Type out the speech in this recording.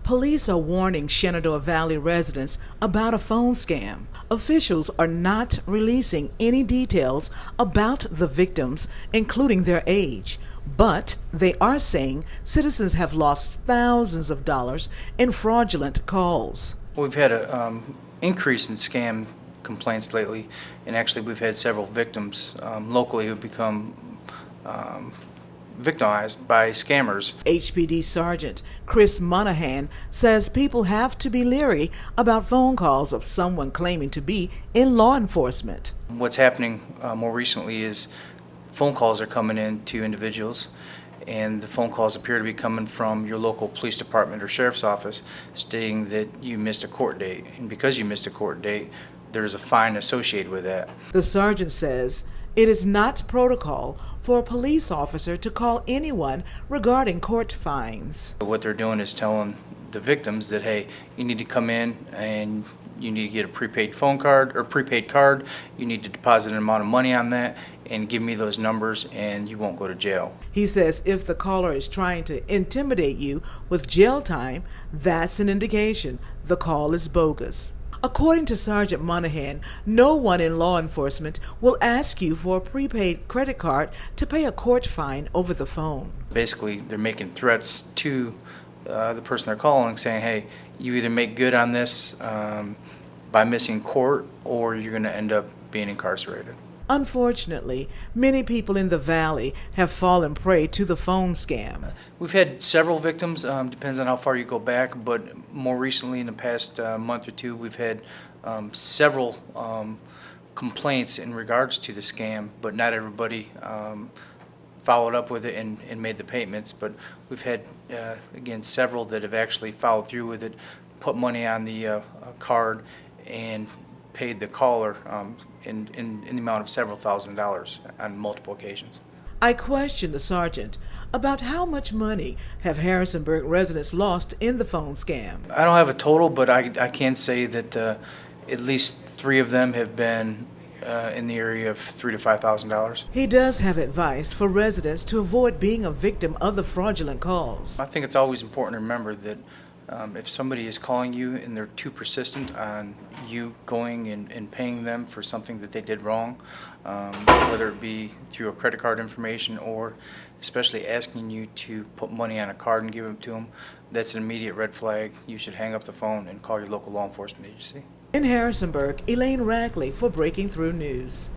Police are warning Shenandoah Valley residents about a phone scam. Officials are not releasing any details about the victims, including their age, but they are saying citizens have lost thousands of dollars in fraudulent calls. We've had an increase in scam complaints lately, and actually we've had several victims locally who've become victimized by scammers. HPD Sgt. Monahan says people have to be leery about phone calls of someone claiming to be in law enforcement. What's happening more recently is phone calls are coming in to individuals, and the phone calls appear to be coming from your local police department or sheriff's office stating that you missed a court date, and because you missed a court date, there's a fine associated with that. The sergeant says it is not protocol for a police officer to call anyone regarding court fines. What they're doing is telling the victims that, hey, you need to come in and you need to get a prepaid phone card or prepaid card, you need to deposit an amount of money on that and give me those numbers and you won't go to jail. He says if the caller is trying to intimidate you with jail time, that's an indication the call is bogus. According to Sergeant Monahan, no one in law enforcement will ask you for a prepaid credit card to pay a court fine over the phone. Basically, they're making threats to the person they're calling, saying, hey, you either make good on this by missing court or you're going to end up being incarcerated. Unfortunately, many people in the valley have fallen prey to the phone scam. We've had several victims, depends on how far you go back, but more recently in the past month or two, we've had several complaints in regards to the scam, but not everybody followed up with it and made the payments. But we've had, again, several that have actually followed through with it, put money on the card, and paid the caller in the amount of several $1,000s on multiple occasions. I questioned the sergeant about how much money have Harrisonburg residents lost in the phone scam. I don't have a total, but I can say that at least 3 of them have been in the area of $3,000 to $5,000. He does have advice for residents to avoid being a victim of the fraudulent calls. I think it's always important to remember that if somebody is calling you and they're too persistent on you going and paying them for something that they did wrong, whether it be through a credit card information or especially asking you to put money on a card and give it to them, that's an immediate red flag. You should hang up the phone and call your local law enforcement agency. In Harrisonburg, Elaine Rackley for Breaking Through News.